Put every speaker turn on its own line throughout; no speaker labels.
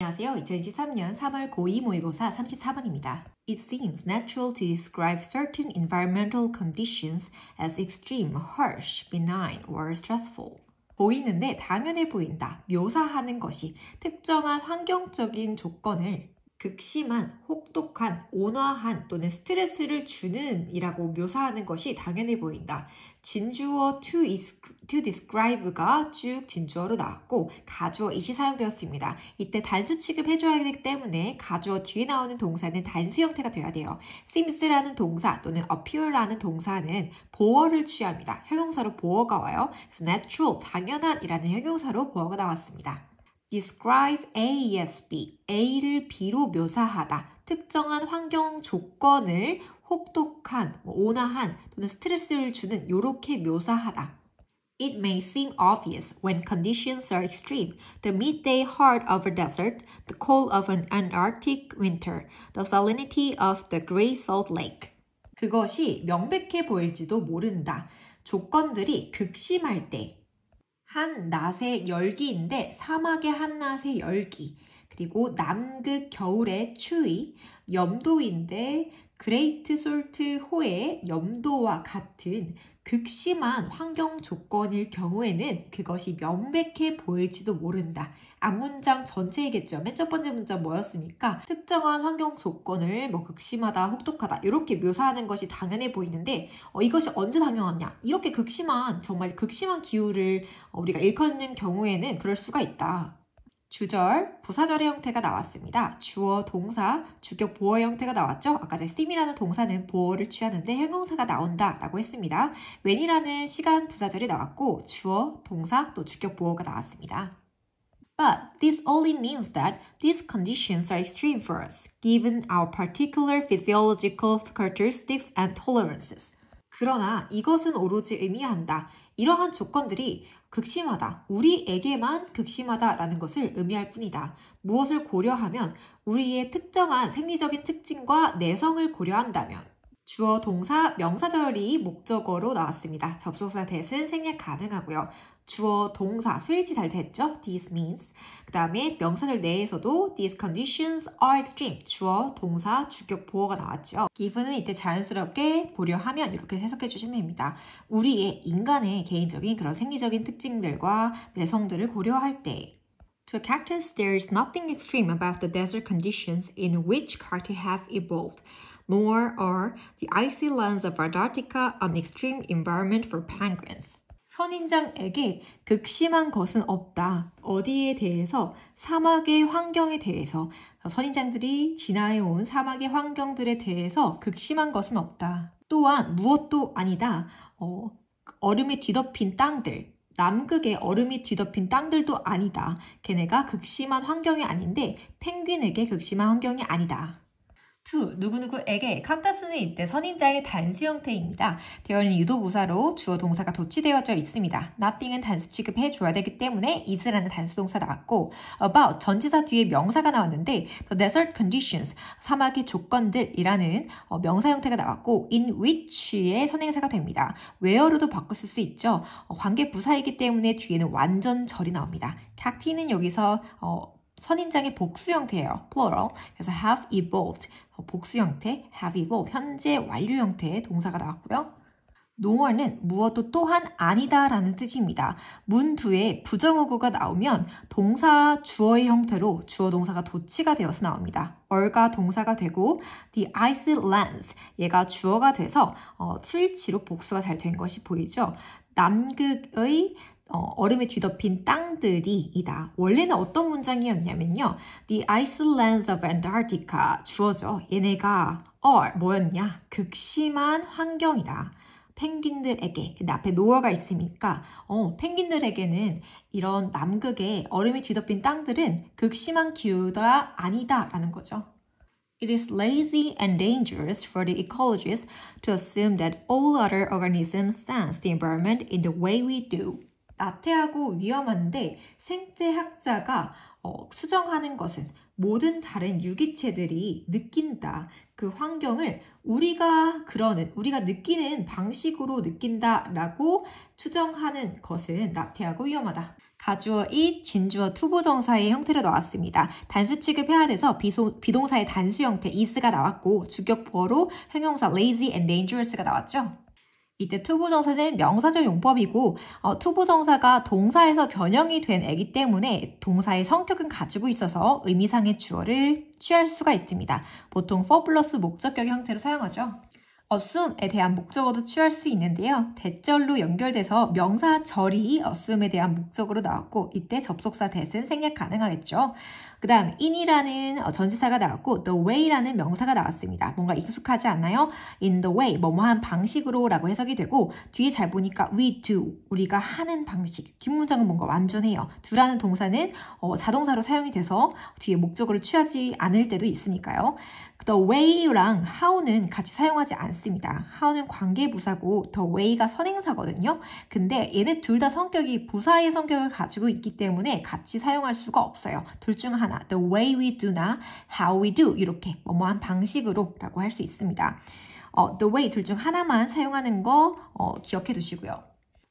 안녕하세요. 2023년 3월 고2 모의고사 34번입니다. It seems natural to describe certain environmental conditions as extreme, harsh, benign, or stressful. 보이는데 당연해 보인다. 묘사하는 것이 특정한 환경적인 조건을 극심한, 혹독한, 온화한 또는 스트레스를 주는 이라고 묘사하는 것이 당연해 보인다. 진주어 to describe가 쭉 진주어로 나왔고 가주어 it이 사용되었습니다. 이때 단수 취급해줘야 하기 때문에 가주어 뒤에 나오는 동사는 단수 형태가 돼야 돼요. seems라는 동사 또는 appear라는 동사는 보어를 취합니다. 형용사로 보어가 와요. 그래서 natural, 당연한 이라는 형용사로 보어가 나왔습니다. describe A as B, A를 B로 묘사하다. 특정한 환경 조건을 혹독한, 온화한 또는 스트레스를 주는 이렇게 묘사하다. It may seem obvious when conditions are extreme. The midday heart of a desert, the cold of an Antarctic winter, the salinity of the Great Salt Lake. 그것이 명백해 보일지도 모른다. 조건들이 극심할 때 한낮의 열기인데 사막의 한낮의 열기, 그리고 남극 겨울의 추위, 염도인데 그레이트 솔트 호의 염도와 같은 극심한 환경 조건일 경우에는 그것이 명백해 보일지도 모른다. 앞문장 전체이겠죠. 맨 첫 번째 문장 뭐였습니까? 특정한 환경 조건을 극심하다, 혹독하다 이렇게 묘사하는 것이 당연해 보이는데 이것이 언제 당연하냐? 이렇게 정말 극심한 기후를 우리가 일컫는 경우에는 그럴 수가 있다. 주절, 부사절의 형태가 나왔습니다. 주어, 동사, 주격, 보어 형태가 나왔죠? 아까 전에 seem이라는 동사는 보어를 취하는데 형용사가 나온다 라고 했습니다. when이라는 시간 부사절이 나왔고 주어, 동사, 또 주격, 보어가 나왔습니다. But this only means that these conditions are extreme for us, given our particular physiological characteristics and tolerances. 그러나 이것은 오로지 의미한다. 이러한 조건들이 극심하다. 우리에게만 극심하다라는 것을 의미할 뿐이다. 무엇을 고려하면 우리의 특정한 생리적인 특징과 내성을 고려한다면 주어, 동사, 명사절이 목적어로 나왔습니다. 접속사 that은 생략 가능하고요. 주어, 동사, 수일치 잘 됐죠? This means. 그 다음에 명사절 내에서도 these conditions are extreme. 주어, 동사, 주격, 보어가 나왔죠. given은 이때 자연스럽게 고려하면 이렇게 해석해 주시면 됩니다. 우리의 인간의 개인적인 그런 생리적인 특징들과 내성들을 고려할 때 To cactus, there is nothing extreme about the desert conditions in which cacti have evolved. Nor are the icy lands of Antarctica an extreme environment for penguins. 선인장에게 극심한 것은 없다. 어디에 대해서? 사막의 환경에 대해서. 선인장들이 지나해온 사막의 환경들에 대해서 극심한 것은 없다. 또한 무엇도 아니다. 얼음에 뒤덮인 땅들. 남극의 얼음이 뒤덮인 땅들도 아니다. 걔네가 극심한 환경이 아닌데 펭귄에게 극심한 환경이 아니다. to, 누구누구에게 칵타스는 이때 선인장의 단수 형태입니다. 되어 있는 유도부사로 주어 동사가 도치되어져 있습니다. nothing은 단수 취급해줘야 되기 때문에 is라는 단수 동사 나왔고 about, 전치사 뒤에 명사가 나왔는데 the desert conditions, 사막의 조건들이라는 명사 형태가 나왔고 in which의 선행사가 됩니다. where로도 바꿨을 수 있죠. 관계 부사이기 때문에 뒤에는 완전절이 나옵니다. cacti는 여기서 선인장의 복수 형태예요. plural. 그래서 have evolved. 복수 형태, have evolved. 현재 완료 형태의 동사가 나왔고요. nor는 무엇도 또한 아니다 라는 뜻입니다. 문 뒤에 부정어구가 나오면 동사 주어의 형태로 주어 동사가 도치가 되어서 나옵니다. or가 동사가 되고 the icy lands 얘가 주어가 돼서 수일치로 복수가 잘 된 것이 보이죠. 남극의 얼음에 뒤덮인 땅들이이다. 원래는 어떤 문장이었냐면요. The icelands of Antarctica 주어죠. 얘네가 뭐였냐? 극심한 환경이다. 펭귄들에게. 근데 앞에 nore가 있으니까 펭귄들에게는 이런 남극의 얼음에 뒤덮인 땅들은 극심한 기후가 아니다 라는 거죠. It is lazy and dangerous for the ecologists to assume that all other organisms sense the environment in the way we do. 나태하고 위험한데 생태학자가 수정하는 것은 모든 다른 유기체들이 느낀다. 그 환경을 우리가 느끼는 방식으로 느낀다라고 추정하는 것은 나태하고 위험하다. 가주어 it, 진주어 투부정사의 형태로 나왔습니다. 단수 취급해야 돼서 비동사의 단수 형태 is가 나왔고 주격보어로 형용사 lazy and dangerous가 나왔죠. 이때 투부정사는 명사적 용법이고 투부정사가 동사에서 변형이 된 애기 때문에 동사의 성격은 가지고 있어서 의미상의 주어를 취할 수가 있습니다. 보통 for 플러스 목적격 형태로 사용하죠. assume에 대한 목적어도 취할 수 있는데요. 대절로 연결돼서 명사 절이 assume에 대한 목적으로 나왔고 이때 접속사 that은 생략 가능하겠죠. 그 다음 in이라는 전치사가 나왔고 the way라는 명사가 나왔습니다. 뭔가 익숙하지 않나요? in the way, 뭐뭐한 방식으로 라고 해석이 되고 뒤에 잘 보니까 we do, 우리가 하는 방식. 뒷문장은 뭔가 완전해요. do라는 동사는 자동사로 사용이 돼서 뒤에 목적어를 취하지 않을 때도 있으니까요. the way랑 how는 같이 사용하지 않습니다. how는 관계부사고 the way가 선행사거든요. 근데 얘네 둘 다 성격이 부사의 성격을 가지고 있기 때문에 같이 사용할 수가 없어요. 둘 중 하나, the way we do나 how we do 이렇게 뭐뭐한 방식으로 라고 할 수 있습니다. the way 둘 중 하나만 사용하는 거 기억해 두시고요.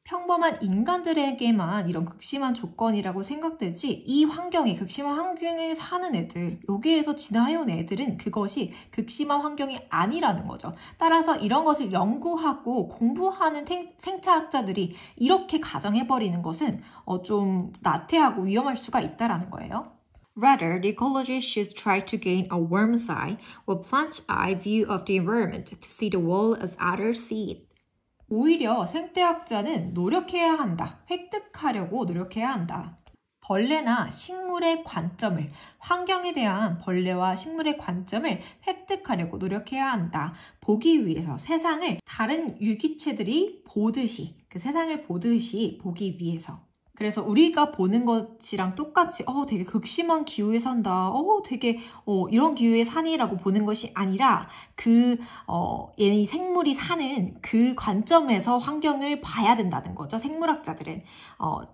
평범한 인간들에게만 이런 극심한 조건이라고 생각되지 이 환경에 극심한 환경에 사는 애들 여기에서 지나해온 애들은 그것이 극심한 환경이 아니라는 거죠. 따라서 이런 것을 연구하고 공부하는 생태학자들이 이렇게 가정해버리는 것은 좀 나태하고 위험할 수가 있다는 거예요. Rather, the ecologists should try to gain a worm's eye or plant's eye view of the environment to see the world as others see it. 오히려 생태학자는 노력해야 한다. 획득하려고 노력해야 한다. 벌레나 식물의 관점을, 환경에 대한 벌레와 식물의 관점을 획득하려고 노력해야 한다. 보기 위해서 세상을 다른 유기체들이 보듯이, 그 세상을 보듯이 보기 위해서. 그래서 우리가 보는 것이랑 똑같이 되게 극심한 기후에 산다. 되게 이런 기후에 사니라고 보는 것이 아니라 얘 생물이 사는 그 관점에서 환경을 봐야 된다는 거죠. 생물학자들은.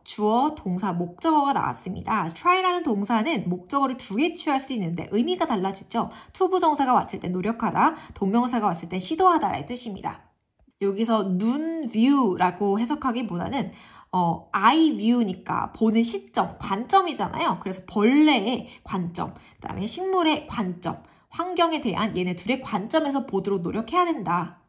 주어, 동사, 목적어가 나왔습니다. try라는 동사는 목적어를 두 개 취할 수 있는데 의미가 달라지죠. 투부정사가 왔을 때 노력하다, 동명사가 왔을 때 시도하다라는 뜻입니다. 여기서 눈 view라고 해석하기보다는 eye view니까 보는 시점, 관점이잖아요. 그래서 벌레의 관점, 그 다음에 식물의 관점, 환경에 대한 얘네 둘의 관점에서 보도록 노력해야 된다.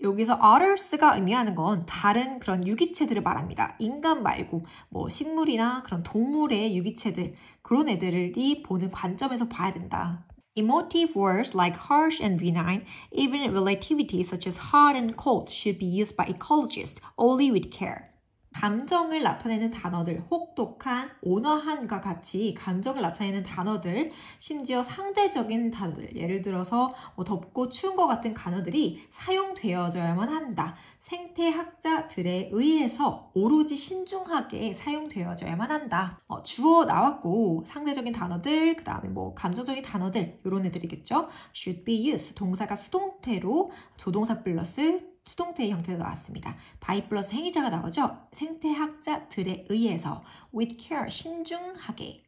여기서 others가 의미하는 건 다른 그런 유기체들을 말합니다. 인간 말고 식물이나 그런 동물의 유기체들, 그런 애들이 보는 관점에서 봐야 된다. Emotive words like harsh and benign, even relativity such as hot and cold should be used by ecologists only with care. 감정을 나타내는 단어들, 혹독한, 온화한과 같이 감정을 나타내는 단어들, 심지어 상대적인 단어들, 예를 들어서 덥고 추운 것 같은 단어들이 사용되어져야만 한다. 생태학자들에 의해서 오로지 신중하게 사용되어져야만 한다. 주어 나왔고 상대적인 단어들, 그 다음에 감정적인 단어들, 이런 애들이겠죠. should be used, 동사가 수동태로 조동사 플러스 수동태의 형태로 나왔습니다. by 플러스 행위자가 나오죠. 생태학자들에 의해서 with care, 신중하게.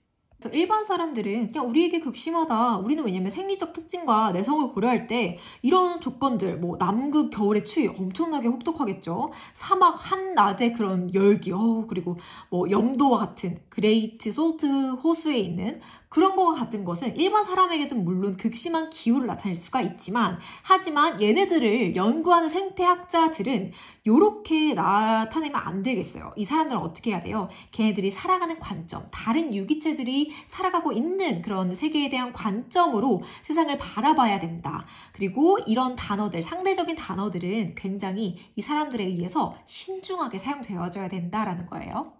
일반 사람들은 그냥 우리에게 극심하다. 우리는 왜냐면 생리적 특징과 내성을 고려할 때 이런 조건들, 남극 겨울의 추위 엄청나게 혹독하겠죠. 사막 한낮의 그런 열기, 그리고 영도와 같은 그레이트 솔트 호수에 있는 그런 거와 같은 것은 일반 사람에게도 물론 극심한 기후를 나타낼 수가 있지만 하지만 얘네들을 연구하는 생태학자들은 이렇게 나타내면 안 되겠어요. 이 사람들은 어떻게 해야 돼요? 걔네들이 살아가는 관점, 다른 유기체들이 살아가고 있는 그런 세계에 대한 관점으로 세상을 바라봐야 된다. 그리고 이런 단어들, 상대적인 단어들은 굉장히 이 사람들에 의해서 신중하게 사용되어져야 된다라는 거예요.